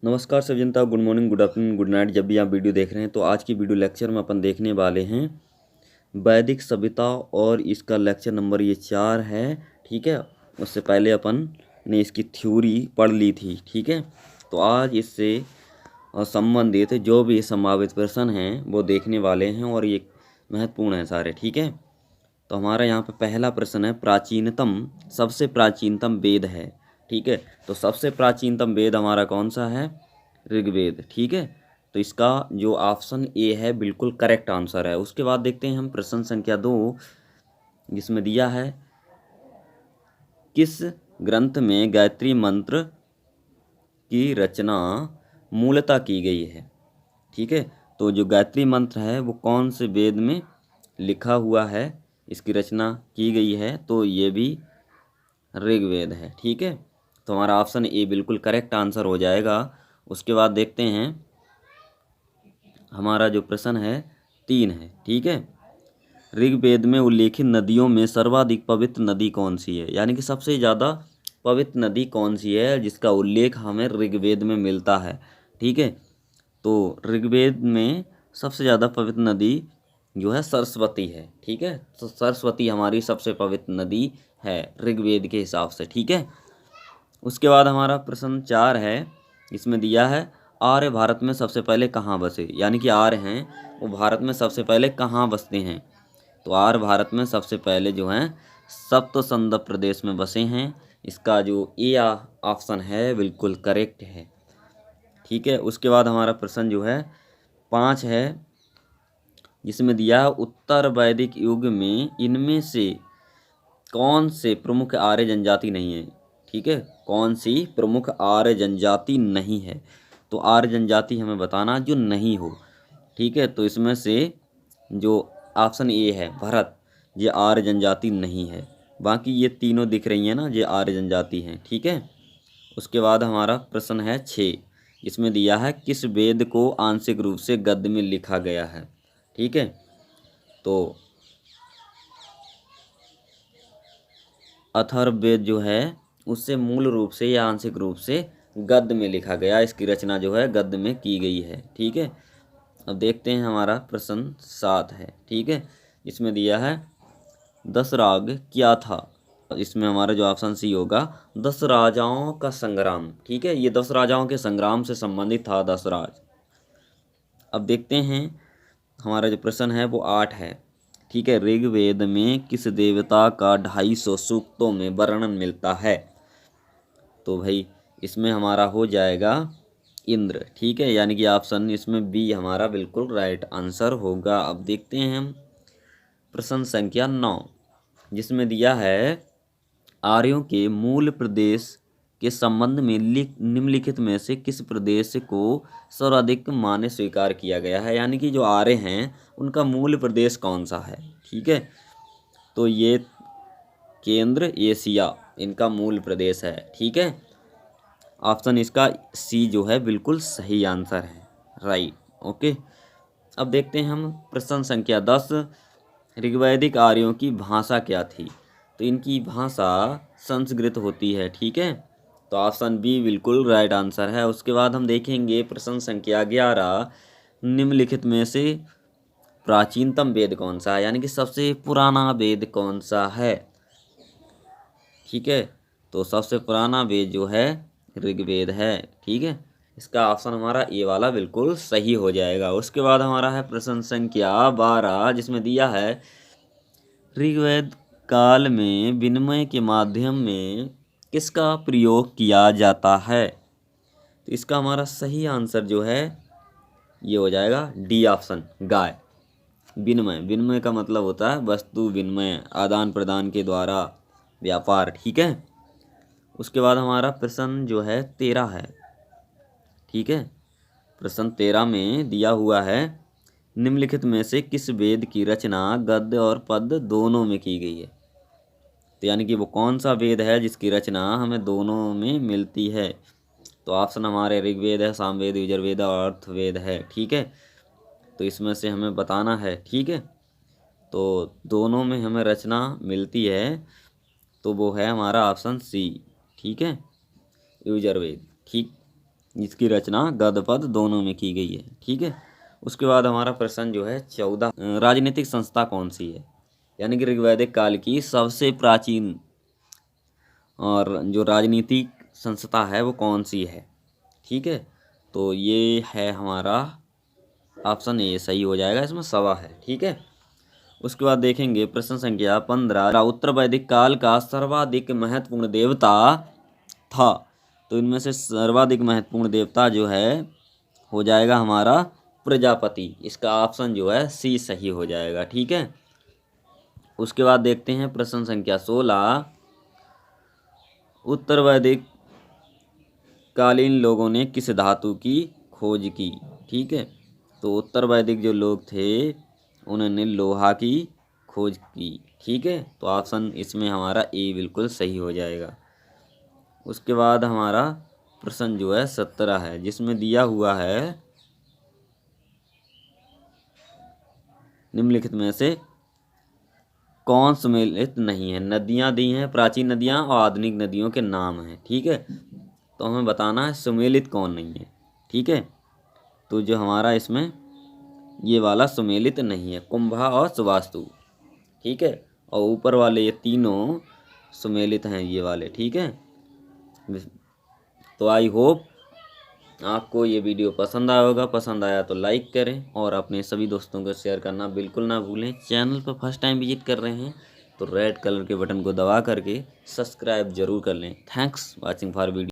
नमस्कार सभी जनता, good morning, good afternoon, good night. जब भी आप वीडियो देख रहे हैं तो आज की वीडियो लेक्चर में अपन देखने वाले हैं वैदिक सभ्यता और इसका लेक्चर नंबर ये 4 है। ठीक है, उससे पहले अपन ने इसकी थ्योरी पढ़ ली थी। ठीक है, तो आज इससे संबंधित जो भी संभावित प्रश्न हैं वो देखने वाले हैं और ये महत्वपूर्ण हैं सारे। ठीक है, तो हमारा यहाँ पे पहला प्रश्न है, प्राचीनतम सबसे प्राचीनतम वेद है। ठीक है, तो सबसे प्राचीनतम वेद हमारा कौन सा है? ऋग्वेद। ठीक है, तो इसका जो ऑप्शन ए है बिल्कुल करेक्ट आंसर है। उसके बाद देखते हैं हम प्रश्न संख्या 2, जिसमें दिया है किस ग्रंथ में गायत्री मंत्र की रचना मूलतः की गई है। ठीक है, तो जो गायत्री मंत्र है वो कौन से वेद में लिखा हुआ है, इसकी रचना की गई है, तो ये भी ऋग्वेद है। ठीक है, तो हमारा ऑप्शन ए बिल्कुल करेक्ट आंसर हो जाएगा। उसके बाद देखते हैं हमारा जो प्रश्न है 3 है। ठीक है, ऋग्वेद में उल्लेखित नदियों में सर्वाधिक पवित्र नदी कौन सी है, यानी कि सबसे ज़्यादा पवित्र नदी कौन सी है जिसका उल्लेख हमें ऋग्वेद में मिलता है। ठीक है, तो ऋग्वेद में सबसे ज़्यादा पवित्र नदी जो है सरस्वती है। ठीक है, तो सरस्वती हमारी सबसे पवित्र नदी है ऋग्वेद के हिसाब से। ठीक है, उसके बाद हमारा प्रश्न 4 है, इसमें दिया है आर्य भारत में सबसे पहले कहाँ बसे, यानी कि आर्य हैं वो भारत में सबसे पहले कहाँ बसते हैं। तो आर्य भारत में सबसे पहले जो हैं सप्त संद प्रदेश में बसे हैं। इसका जो ए ऑप्शन है बिल्कुल करेक्ट है। ठीक है, उसके बाद हमारा प्रश्न जो है 5 है, जिसमें दिया है उत्तर वैदिक युग में इनमें से कौन से प्रमुख आर्य जनजाति नहीं है। ठीक है, कौन सी प्रमुख आर्य जनजाति नहीं है, तो आर्य जनजाति हमें बताना जो नहीं हो। ठीक है, तो इसमें से जो ऑप्शन ए है भरत, ये आर्य जनजाति नहीं है। बाकी ये तीनों दिख रही हैं ना, ये आर्य जनजाति हैं। ठीक है, उसके बाद हमारा प्रश्न है 6, इसमें दिया है किस वेद को आंशिक रूप से गद्य में लिखा गया है। ठीक है, तो अथर्ववेद जो है उससे मूल रूप से या आंशिक रूप से गद्य में लिखा गया, इसकी रचना जो है गद्य में की गई है। ठीक है, अब देखते हैं हमारा प्रश्न 7 है। ठीक है, इसमें दिया है 10 राग क्या था, इसमें हमारा जो ऑप्शन सी होगा 10 राजाओं का संग्राम। ठीक है, ये 10 राजाओं के संग्राम से संबंधित था 10 राज। अब देखते हैं हमारा जो प्रश्न है वो 8 है। ठीक है, ऋग्वेद में किस देवता का 250 सूक्तों में वर्णन मिलता है, तो भाई इसमें हमारा हो जाएगा इंद्र। ठीक है, यानी कि ऑप्शन इसमें बी हमारा बिल्कुल राइट आंसर होगा। अब देखते हैं हम प्रश्न संख्या 9, जिसमें दिया है आर्यों के मूल प्रदेश के संबंध में निम्नलिखित में से किस प्रदेश को सर्वाधिक मान्य स्वीकार किया गया है, यानी कि जो आर्य हैं उनका मूल प्रदेश कौन सा है। ठीक है, तो ये केंद्र एशिया इनका मूल प्रदेश है। ठीक है, ऑप्शन इसका सी जो है बिल्कुल सही आंसर है, राइट। ओके, अब देखते हैं हम प्रश्न संख्या 10, ऋग्वैदिक आर्यों की भाषा क्या थी, तो इनकी भाषा संस्कृत होती है। ठीक है, तो ऑप्शन बी बिल्कुल राइट आंसर है। उसके बाद हम देखेंगे प्रश्न संख्या 11, निम्नलिखित में से प्राचीनतम वेद कौन सा है, यानी कि सबसे पुराना वेद कौन सा है। ठीक है, तो सबसे पुराना वेद जो है ऋग्वेद है। ठीक है, इसका ऑप्शन हमारा ए वाला बिल्कुल सही हो जाएगा। उसके बाद हमारा है प्रश्न संख्या 12, जिसमें दिया है ऋग्वेद काल में विनिमय के माध्यम में किसका प्रयोग किया जाता है, तो इसका हमारा सही आंसर जो है ये हो जाएगा डी ऑप्शन, गाय। विनिमय, विनिमय का मतलब होता है वस्तु विनिमय, आदान प्रदान के द्वारा व्यापार। ठीक है, उसके बाद हमारा प्रश्न जो है 13 है। ठीक है, प्रश्न 13 में दिया हुआ है निम्नलिखित में से किस वेद की रचना गद्य और पद दोनों में की गई है, तो यानी कि वो कौन सा वेद है जिसकी रचना हमें दोनों में मिलती है, तो ऑप्शन हमारे ऋग्वेद है, सामवेद, यजुर्वेद और अर्थवेद है। ठीक है, तो इसमें से हमें बताना है। ठीक है, तो दोनों में हमें रचना मिलती है, तो वो है हमारा ऑप्शन सी। ठीक है, यजुर्वेद। ठीक, जिसकी रचना गद्य पद दोनों में की गई है। ठीक है। उसके बाद हमारा प्रश्न जो है 14, राजनीतिक संस्था कौन सी है, यानी कि ऋग्वैदिक काल की सबसे प्राचीन और जो राजनीतिक संस्था है वो कौन सी है। ठीक है, तो ये है हमारा ऑप्शन ए सही हो जाएगा, इसमें सवा है। ठीक है। उसके बाद देखेंगे प्रश्न संख्या 15, उत्तर वैदिक काल का सर्वाधिक महत्वपूर्ण देवता था। तो इनमें से सर्वाधिक महत्वपूर्ण देवता जो है हो जाएगा हमारा प्रजापति। इसका ऑप्शन जो है सी सही हो जाएगा। ठीक है। उसके बाद देखते हैं प्रश्न संख्या 16, उत्तर वैदिक कालीन लोगों ने किस धातु की खोज की। ठीक है, तो उत्तर वैदिक जो लोग थे उन्होंने लोहा की खोज की। ठीक है, तो ऑप्शन इसमें हमारा ए बिल्कुल सही हो जाएगा। उसके बाद हमारा प्रश्न जो है 17 है, जिसमें दिया हुआ है निम्नलिखित में से कौन सम्मिलित नहीं है। नदियां दी हैं, प्राचीन नदियां और आधुनिक नदियों के नाम हैं। ठीक है, तो हमें बताना है सम्मिलित कौन नहीं है। ठीक है, तो जो हमारा इसमें ये वाला सम्मिलित नहीं है, कुंभा और सुवास्तु। ठीक है, और ऊपर वाले ये तीनों सम्मिलित हैं ये वाले। ठीक है, तो आई होप आपको ये वीडियो पसंद आया होगा। पसंद आया तो लाइक करें और अपने सभी दोस्तों को शेयर करना बिल्कुल ना भूलें। चैनल पर फर्स्ट टाइम विजिट कर रहे हैं तो रेड कलर के बटन को दबा करके सब्सक्राइब जरूर कर लें। Thanks watching for video.